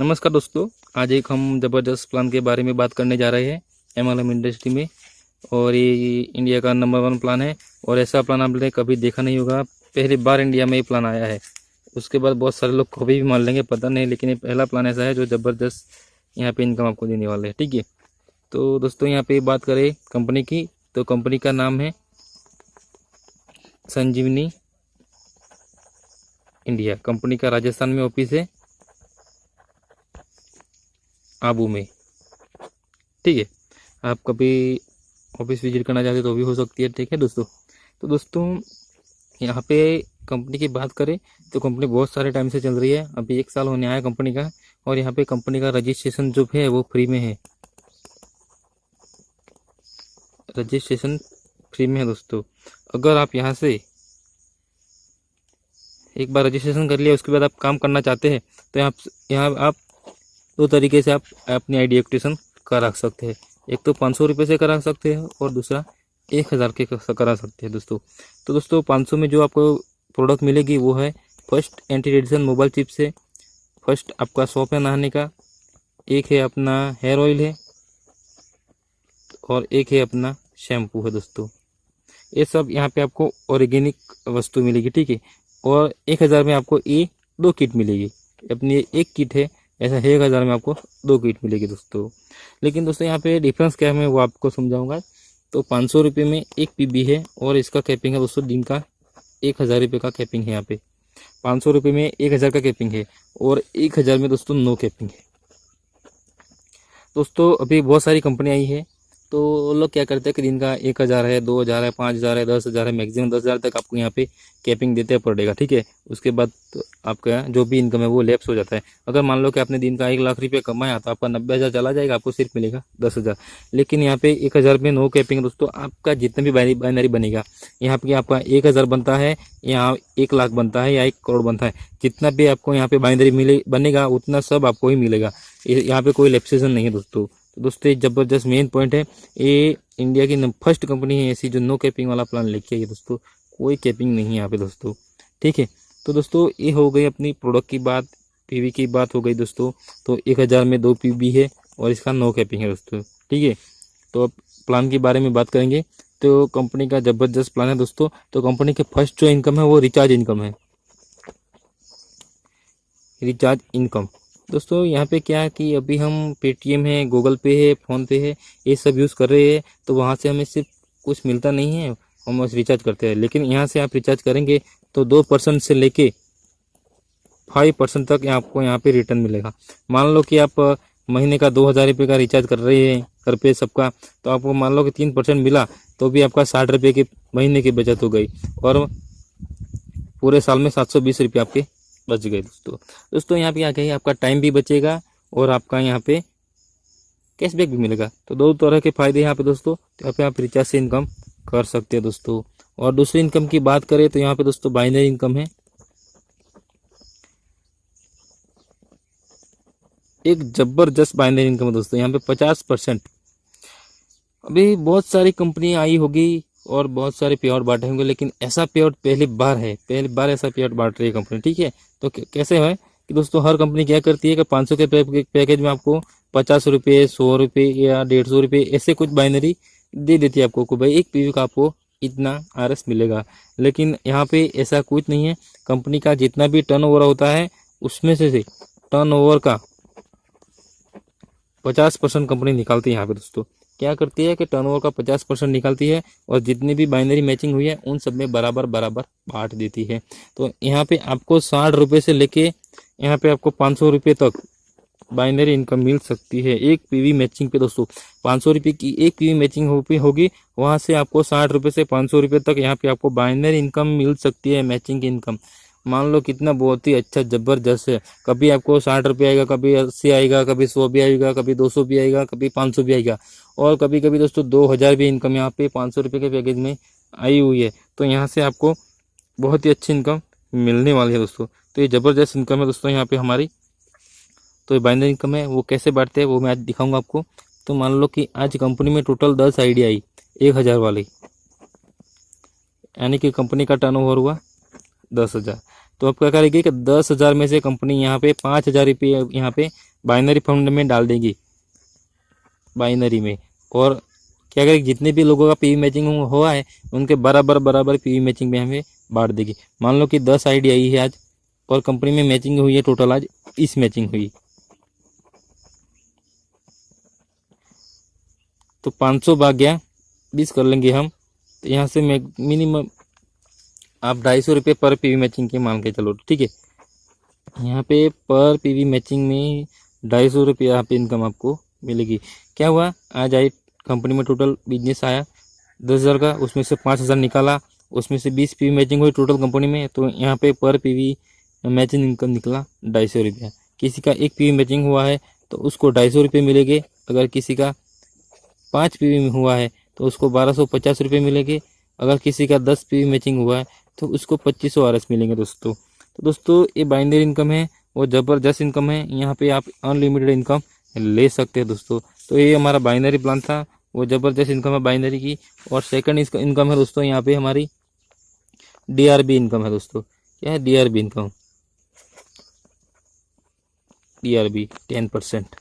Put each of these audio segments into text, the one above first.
नमस्कार दोस्तों, आज एक हम ज़बरदस्त प्लान के बारे में बात करने जा रहे हैं एमएलएम इंडस्ट्री में। और ये इंडिया का नंबर 1 प्लान है और ऐसा प्लान आपने कभी देखा नहीं होगा। पहली बार इंडिया में ये प्लान आया है। उसके बाद बहुत सारे लोग कभी भी मान लेंगे, पता नहीं, लेकिन ये पहला प्लान ऐसा है जो ज़बरदस्त यहाँ पे इनकम आपको देने वाले हैं। ठीक है, तो दोस्तों यहाँ पे बात करें कंपनी की, तो कंपनी का नाम है संजीवनी इंडिया। कंपनी का राजस्थान में ऑफिस है, आबू में। ठीक है, आप कभी ऑफिस विजिट करना चाहते तो भी हो सकती है। ठीक है दोस्तों, तो दोस्तों यहाँ पे कंपनी की बात करें तो कंपनी बहुत सारे टाइम से चल रही है। अभी 1 साल होने आया कंपनी का, और यहाँ पे कंपनी का रजिस्ट्रेशन जो है वो फ्री में है। रजिस्ट्रेशन फ्री में है दोस्तों। अगर आप यहाँ से एक बार रजिस्ट्रेशन कर लिया, उसके बाद आप काम करना चाहते हैं तो यहाँ आप 2 तरीके से आप अपनी आईडी एक्टिवेशन करा सकते हैं। एक तो 500 रुपये से करा सकते हैं और दूसरा 1000 के करा सकते हैं दोस्तों। तो दोस्तों 500 में जो आपको प्रोडक्ट मिलेगी वो है first anti radiation mobile chip से, फर्स्ट आपका सोप है नहाने का, एक है अपना हेयर ऑयल है, और एक है अपना शैम्पू है दोस्तों। ये सब यहाँ पे आपको ऑर्गेनिक वस्तु मिलेगी। ठीक है, और 1000 में आपको ये 2 किट मिलेगी। अपनी एक किट है, ऐसा 1000 में आपको 2 किट मिलेगी दोस्तों। लेकिन दोस्तों यहाँ पे डिफरेंस क्या है मैं वो आपको समझाऊंगा। तो 500 रुपये में 1 पीबी है और इसका कैपिंग है दोस्तों दिन का 1000 रुपये का कैपिंग है। यहाँ पे 500 रुपये में 1000 का कैपिंग है और 1000 में दोस्तों नो कैपिंग है। दोस्तों अभी बहुत सारी कंपनी आई है, तो वो लोग क्या करते हैं कि दिन का 1000 है, 2000 है, 5000 है, 10,000 है, मैक्सिमम 10,000 तक आपको यहाँ पे कैपिंग देते हैं पर डे का। ठीक है, उसके बाद तो आपका जो भी इनकम है वो लैप्स हो जाता है। अगर मान लो कि आपने दिन का 1 लाख रुपये कमाया तो आपका 90,000 चला जाएगा, आपको सिर्फ मिलेगा 10,000। लेकिन यहाँ पे 1000 में नो कैपिंग दोस्तों। आपका जितना भी बाइनरी बनेगा, यहाँ पे आपका 1000 बनता है, यहाँ 1 लाख बनता है या 1 करोड़ बनता है, जितना भी आपको यहाँ पे बाइनरी बनेगा उतना सब आपको ही मिलेगा। यहाँ पे कोई लैप्सेशन नहीं है दोस्तों। तो दोस्तों ये जबरदस्त मेन पॉइंट है। ये इंडिया की फर्स्ट कंपनी है ऐसी जो नो कैपिंग वाला प्लान लेके आई है दोस्तों। कोई कैपिंग नहीं है यहाँ पे दोस्तों। ठीक है, तो दोस्तों ये हो गई अपनी प्रोडक्ट की बात, पीवी की बात हो गई दोस्तों। तो 1000 में 2 पीवी है और इसका नो कैपिंग है दोस्तों। ठीक है, तो अब प्लान के बारे में बात करेंगे। तो कंपनी का जबरदस्त प्लान है दोस्तों। तो कंपनी के फर्स्ट जो इनकम है वो रिचार्ज इनकम है। रिचार्ज इनकम दोस्तों यहाँ पे क्या है कि अभी हम पेटीएम है, गूगल पे है, फ़ोन पे है, ये सब यूज़ कर रहे हैं, तो वहाँ से हमें सिर्फ कुछ मिलता नहीं है, हम बस रिचार्ज करते हैं। लेकिन यहाँ से आप रिचार्ज करेंगे तो 2% से लेके 5% तक आपको यहाँ पे रिटर्न मिलेगा। मान लो कि आप महीने का 2000 रुपये का रिचार्ज कर रहे हैं घर पे सबका, तो आपको मान लो कि 3% मिला तो भी आपका 60 रुपये की महीने की बचत हो गई, और पूरे साल में 720 रुपये आपके बच गए दोस्तों यहाँ पे क्या कहिए, आपका टाइम भी बचेगा और आपका यहाँ पे कैशबैक भी मिलेगा। तो 2 तरह के फायदे यहाँ पे दोस्तों। तो यहाँ पे आप रिचार्ज से इनकम कर सकते हैं दोस्तों। और दूसरी इनकम की बात करें तो यहाँ पे दोस्तों बाइनरी इनकम है। एक जबरदस्त बाइनरी इनकम है दोस्तों यहाँ पे 50%। अभी बहुत सारी कंपनी आई होगी और बहुत सारे पे आउट बांटे होंगे, लेकिन ऐसा पे आउट पहली बार ऐसा पे आउट बांट रही है कंपनी। ठीक है, तो कैसे है कि दोस्तों हर कंपनी क्या करती है कि 500 के पैकेज में आपको 50 रुपये, 100 रुपये या 150 रुपये ऐसे कुछ बाइनरी दे देती है आपको कि भाई 1 पीवी का आपको इतना आरएस मिलेगा। लेकिन यहाँ पे ऐसा कुछ नहीं है। कंपनी का जितना भी टर्नओवर होता है उसमें से टर्नओवर का 50% कंपनी निकालती है। यहाँ पे दोस्तों क्या करती है कि टर्नओवर का 50% निकालती है और जितनी भी बाइनरी मैचिंग हुई है उन सब में बराबर बांट देती है। तो यहाँ पे आपको 60 रुपये से लेके यहाँ पे आपको 500 रुपये तक बाइनरी इनकम मिल सकती है 1 पीवी मैचिंग पे दोस्तों। 500 रुपये की 1 पीवी मैचिंग होगी, वहाँ से आपको 60 रुपये से 500 रुपये तक यहाँ पे आपको बाइनरी इनकम मिल सकती है, मैचिंग की इनकम। मान लो कितना बहुत ही अच्छा जबरदस्त है। कभी आपको 60 रुपये आएगा, कभी 80 आएगा, कभी 100 भी आएगा, कभी 200 भी आएगा, कभी 500 भी आएगा, और कभी कभी दोस्तों 2000 भी इनकम यहाँ पे 500 रुपये के पैकेज में आई हुई है। तो यहाँ से आपको बहुत ही अच्छी इनकम मिलने वाली है दोस्तों। तो ये ज़बरदस्त इनकम है दोस्तों यहाँ पे हमारी। तो ये बाइनरी इनकम है, वो कैसे बांटते हैं वो मैं आज दिखाऊंगा आपको। तो मान लो कि आज कंपनी में टोटल 10 आईडी आई 1000 वाली, यानी कि कंपनी का टर्नओवर हुआ 10,000। तो अब क्या करेगी कि 10,000 में से कंपनी यहाँ पे 5,000 रुपये यहाँ पे बाइनरी फंड में डाल देगी, बाइनरी में। और क्या करेगी, जितने भी लोगों का पीवी मैचिंग हुआ है उनके बराबर बराबर पीवी मैचिंग में हमें बांट देगी। मान लो कि 10 आईडी आई है आज और कंपनी में मैचिंग हुई है, टोटल आज 20 मैचिंग हुई, तो 500 भाग्या 20 कर लेंगे हम। तो यहाँ से मिनिमम आप 250 रुपये पर पीवी मैचिंग के मान के चलो, ठीक है। यहाँ पे पर पीवी मैचिंग में 250 रुपये यहाँ पे इनकम आपको मिलेगी। क्या हुआ, आज आई कंपनी में टोटल बिजनेस आया 10,000 का, उसमें से 5,000 निकाला, उसमें से 20 पीवी मैचिंग हुई टोटल कंपनी में, तो यहाँ पे पर पीवी मैचिंग इनकम निकला 250 रुपया। किसी का 1 पीवी मैचिंग हुआ है तो उसको 250 रुपये मिलेंगे। अगर किसी का 5 पीवी में हुआ है तो उसको 1250 रुपये मिलेंगे। अगर किसी का 10 पीवी मैचिंग हुआ है तो उसको 2500 आरएस मिलेंगे दोस्तों। तो दोस्तों ये बाइनरी इनकम है, वो ज़बरदस्त इनकम है। यहाँ पे आप अनलिमिटेड इनकम ले सकते हैं दोस्तों। तो ये हमारा बाइनरी प्लान था, वो ज़बरदस्त इनकम है बाइनरी की। और सेकंड इसका इनकम है दोस्तों, यहाँ पे हमारी डीआरबी इनकम है दोस्तों। क्या है DRB income, DRB 10%।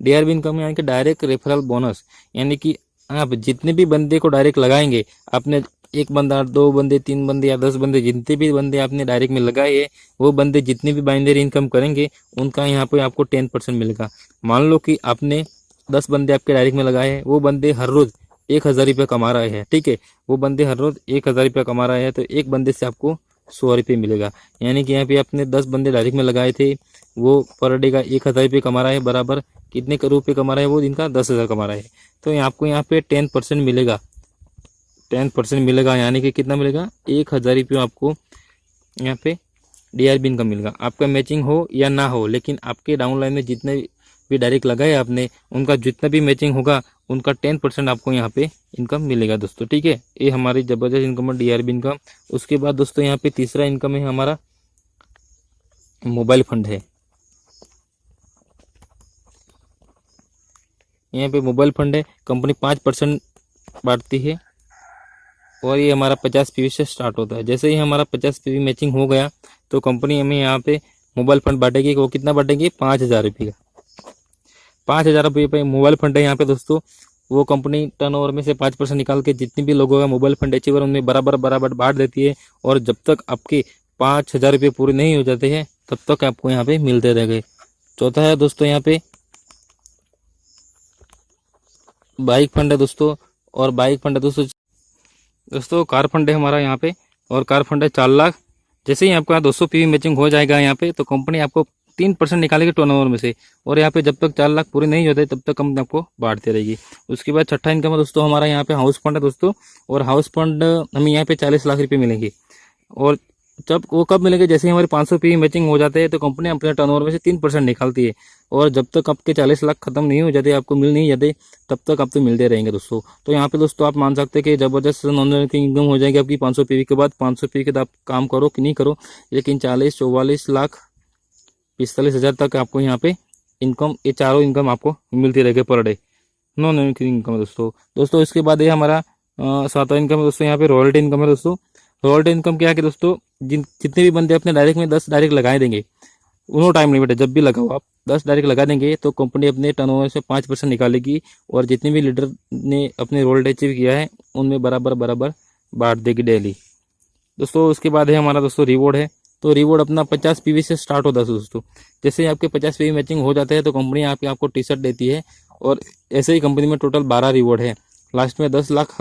DRB income यानी कि डायरेक्ट रेफरल बोनस, यानी कि आप जितने भी बंदे को डायरेक्ट लगाएंगे, आपने 1 बंदा, 2 बंदे, 3 बंदे या 10 बंदे, जितने भी बंदे आपने डायरेक्ट में लगाए हैं, वो बंदे जितने भी बाइनरी इनकम करेंगे उनका यहाँ पे आपको 10% मिलेगा। मान लो कि आपने 10 बंदे आपके डायरेक्ट में लगाए हैं, वो बंदे हर रोज़ 1,000 रुपये कमा रहे हैं, ठीक है। वो बंदे हर रोज़ 1,000 रुपये कमा रहे हैं, तो एक बंदे से आपको 100 रुपये मिलेगा। यानी कि यहाँ पे आपने 10 बंदे डायरेक्ट में लगाए थे, वो पर डे का 1,000 रुपये कमा रहा है, बराबर कितने करोड़ रुपये कमा रहा है वो, दिन का 10,000 कमा रहा है। तो आपको यहाँ पे 10% मिलेगा, 10% मिलेगा। यानी कि कितना मिलेगा, 1,000 रुपये आपको यहाँ पे डीआरबी इनकम मिलेगा। आपका मैचिंग हो या ना हो, लेकिन आपके डाउनलाइन में जितने भी डायरेक्ट लगाए आपने, उनका जितना भी मैचिंग होगा उनका 10% आपको यहाँ पे इनकम मिलेगा दोस्तों, ठीक है। ये हमारी ज़बरदस्त इनकम है डीआरबी इनकम। उसके बाद दोस्तों यहाँ पे तीसरा इनकम है हमारा मोबाइल फंड है। यहाँ पे मोबाइल फंड है, कंपनी 5% बांटती है और ये हमारा 50 पीवी से स्टार्ट होता है। जैसे ही हमारा 50 पीवी मैचिंग हो गया तो कंपनी हमें यहाँ पे मोबाइल फंड बांटेगी। वो कितना बांटेगी, 5,000 रुपये का। 5,000 रुपये पे मोबाइल फंड है यहाँ पे दोस्तों। वो कंपनी टर्नओवर में से 5% निकाल के जितने भी लोगों का मोबाइल फंड अचीवर उनमें बराबर बराबर बांट देती है। और जब तक आपके 5,000 रुपये पूरे नहीं हो जाते हैं तब तक आपको यहाँ पे मिलते रहेंगे। चौथा है दोस्तों यहाँ पे बाइक फंड है दोस्तों। और बाइक फंड है दोस्तों कार फंड है हमारा यहाँ पे, और कार फंड है 4 लाख। जैसे ही आपका 200 पीवी मैचिंग हो जाएगा यहाँ पे, तो कंपनी आपको 3% निकालेगी टर्नओवर में से। और यहाँ पे जब तक 4 लाख पूरे नहीं होते तब तक कंपनी आपको बांटती रहेगी। उसके बाद छठा इनकम है दोस्तों हमारा यहाँ पे हाउस फंड है दोस्तों। और हाउस फंड हमें यहाँ पे 40 लाख रुपये मिलेंगे। और जब वो कब मिलेंगे, जैसे हमारे 500 पीवी मैचिंग हो जाते हैं तो कंपनी अपने टर्नओवर में से 3% निकालती है। और जब तक आपके 40 लाख खत्म नहीं हो जाते, आपको मिल नहीं जाते, तब तक आपको मिलते रहेंगे दोस्तों। तो यहाँ पे दोस्तों आप मान सकते हैं कि ज़बरदस्त नॉन बैंकिंग इनकम हो जाएगी आपकी 500 पीवी के बाद। 500 पीवी के बाद आप काम करो कि नहीं करो, लेकिन 40, 44 लाख 45,000 तक आपको यहाँ पे इनकम, ये चारों इनकम आपको मिलती रहेगी per day, non banking income है दोस्तों। इसके बाद ये हमारा 7वां इनकम है दोस्तों, यहाँ पे रॉयल्टी इनकम है दोस्तों। रॉयल्टी इनकम क्या है कि दोस्तों, जितने भी बंदे अपने डायरेक्ट में 10 डायरेक्ट लगाए देंगे, उन्होंने टाइम लिमिट है, जब भी लगाओ आप 10 डायरेक्ट लगा देंगे तो कंपनी अपने टर्नओवर से 5% निकालेगी। और जितने भी लीडर ने अपने रॉयल्टी अचीव किया है उनमें बराबर बराबर बांट देगी डेली दोस्तों। उसके बाद है हमारा दोस्तों रिवॉर्ड है। तो रिवॉर्ड अपना 50 पीवी से स्टार्ट होता है दोस्तों। जैसे ही आपके 50 पीवी मैचिंग हो जाते हैं तो कंपनी आपको टी शर्ट देती है। और ऐसे ही कंपनी में टोटल 12 रिवॉर्ड है। लास्ट में 10 लाख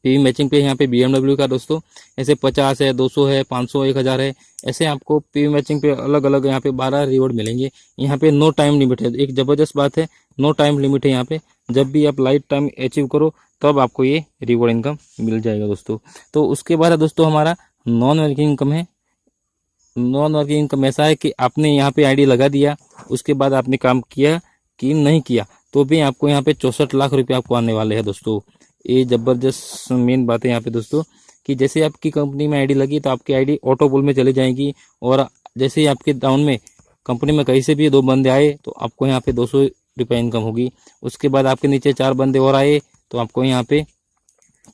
पीवी मैचिंग पे यहाँ पे BMW का दोस्तों, ऐसे 50 है, 200 है, 500, 1,000 है, ऐसे आपको पीवी मैचिंग पे अलग अलग यहाँ पे 12 रिवॉर्ड मिलेंगे। यहाँ पे नो टाइम लिमिट है, एक ज़बरदस्त बात है, नो टाइम लिमिट है यहाँ पे। जब भी आप लाइफ टाइम अचीव करो तब आपको ये रिवॉर्ड इनकम मिल जाएगा दोस्तों। तो उसके बाद है दोस्तों हमारा नॉन वर्किंग इनकम है। नॉन वर्किंग इनकम ऐसा है कि आपने यहाँ पे आईडी लगा दिया, उसके बाद आपने काम किया कि नहीं किया, तो भी आपको यहाँ पे 64 लाख रुपए आपको आने वाले हैं दोस्तों। ये ज़बरदस्त मेन बात है यहाँ पे दोस्तों, कि जैसे आपकी कंपनी में आईडी लगी तो आपकी आईडी ऑटो पोल में चली जाएगी। और जैसे ही आपके डाउन में कंपनी में कहीं से भी 2 बंदे आए तो आपको यहाँ पे 200 रुपये इनकम होगी। उसके बाद आपके नीचे 4 बंदे और आए तो आपको यहाँ पे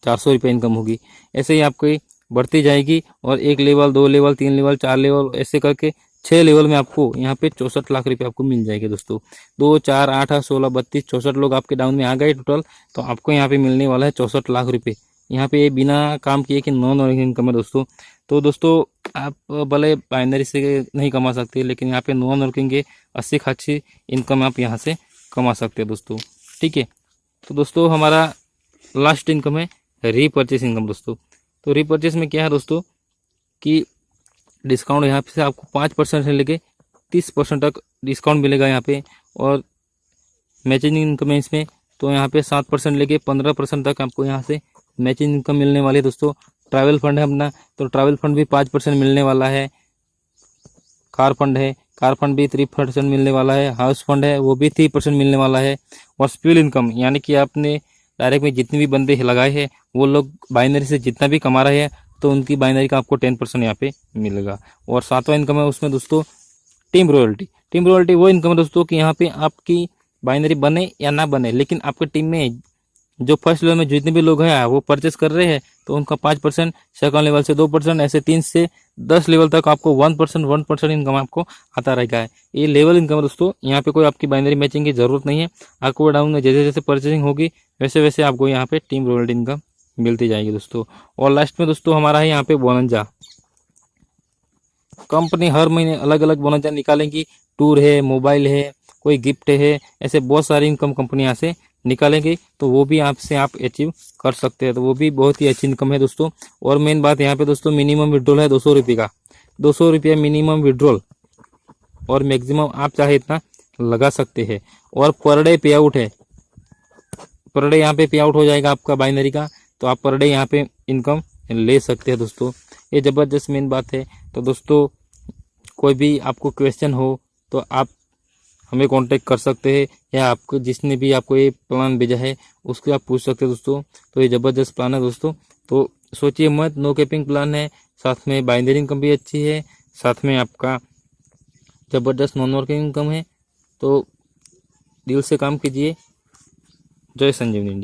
400 रुपये इनकम होगी। ऐसे ही आपकी बढ़ती जाएगी और 1 लेवल, 2 लेवल, 3 लेवल, 4 लेवल, ऐसे करके 6 लेवल में आपको यहाँ पे 64 लाख रुपए आपको मिल जाएंगे दोस्तों। 2 4 8 16 32 64 लोग आपके डाउन में आ गए टोटल, तो आपको यहाँ पे मिलने वाला है 64 लाख रुपए। यहाँ पे बिना काम किए कि नॉन अर्निंग इनकम है दोस्तों। तो दोस्तों आप भले बाइनरी से नहीं कमा सकते, लेकिन यहाँ पे नॉन अर्निंग के अच्छी खासी इनकम आप यहाँ से कमा सकते हैं दोस्तों, ठीक है। तो दोस्तों हमारा लास्ट इनकम है रीपरचेस इनकम दोस्तों। तो रीपरचेस में क्या है दोस्तों कि डिस्काउंट यहाँ पे से आपको 5% से लेके 30% तक डिस्काउंट मिलेगा यहाँ पे। और मैचिंग इनकम है इसमें, तो यहाँ पे 7% लेके 15% तक आपको यहाँ से मैचिंग इनकम मिलने वाली है दोस्तों। ट्रैवल फंड है अपना, तो ट्रैवल फंड भी 5% मिलने वाला है। कार फंड है, कार फंड भी 3% मिलने वाला है। हाउस फंड है, वो भी 3% मिलने वाला है। और स्पिल इनकम यानी कि आपने डायरेक्ट में जितने भी बंदे लगाए हैं वो लोग बाइनरी से जितना भी कमा रहे हैं, तो उनकी बाइनरी का आपको 10% यहाँ पे मिलेगा। और सातवां इनकम है उसमें दोस्तों टीम रॉयल्टी। टीम रॉयल्टी वो इनकम है दोस्तों कि यहाँ पे आपकी बाइनरी बने या ना बने, लेकिन आपकी टीम में जो फर्स्ट लेवल में जितने भी लोग हैं वो परचेस कर रहे हैं, तो उनका 5%, सेकंड लेवल से 2%, ऐसे 3 से 10 लेवल तक आपको 1% इनकम आपको आता रहेगा है। ये लेवल इनकम है दोस्तों। यहाँ पे कोई आपकी बाइनरी मैचिंग की जरूरत नहीं है। आपको डाउन में जैसे जैसे परचेसिंग होगी वैसे वैसे आपको यहाँ पे टीम रॉयल्टी इनकम मिलती जाएगी दोस्तों। और लास्ट में दोस्तों हमारा है यहाँ पे बोनंजा। कंपनी हर महीने अलग अलग बोनंजा निकालेंगी। टूर है, मोबाइल है, कोई गिफ्ट है, ऐसे बहुत सारी इनकम कंपनी यहाँ से निकालेंगे, तो वो भी आपसे आप अचीव कर सकते हैं। तो वो भी बहुत ही अच्छी इनकम है दोस्तों। और मेन बात यहाँ पे दोस्तों मिनिमम विड्रॉल है 200 रुपये का, 200 रुपये मिनिमम विड्रॉल। और मैक्सिमम आप चाहे इतना लगा सकते हैं। और पर डे पे आउट है, पर डे यहाँ पे पे आउट हो जाएगा आपका बाइनरी का, तो आप पर डे यहाँ पे इनकम ले सकते हैं दोस्तों। ये ज़बरदस्त मेन बात है। तो दोस्तों कोई भी आपको क्वेश्चन हो तो आप हमें कांटेक्ट कर सकते हैं, या आपको जिसने भी आपको ये प्लान भेजा है उसको आप पूछ सकते हैं दोस्तों। तो ये ज़बरदस्त प्लान है दोस्तों, तो सोचिए मत। नो कैपिंग प्लान है, साथ में बाइनरी इनकम भी अच्छी है, साथ में आपका ज़बरदस्त नॉन वर्किंग इनकम है। तो दिल से काम कीजिए। जय संजीवनी इंडिया।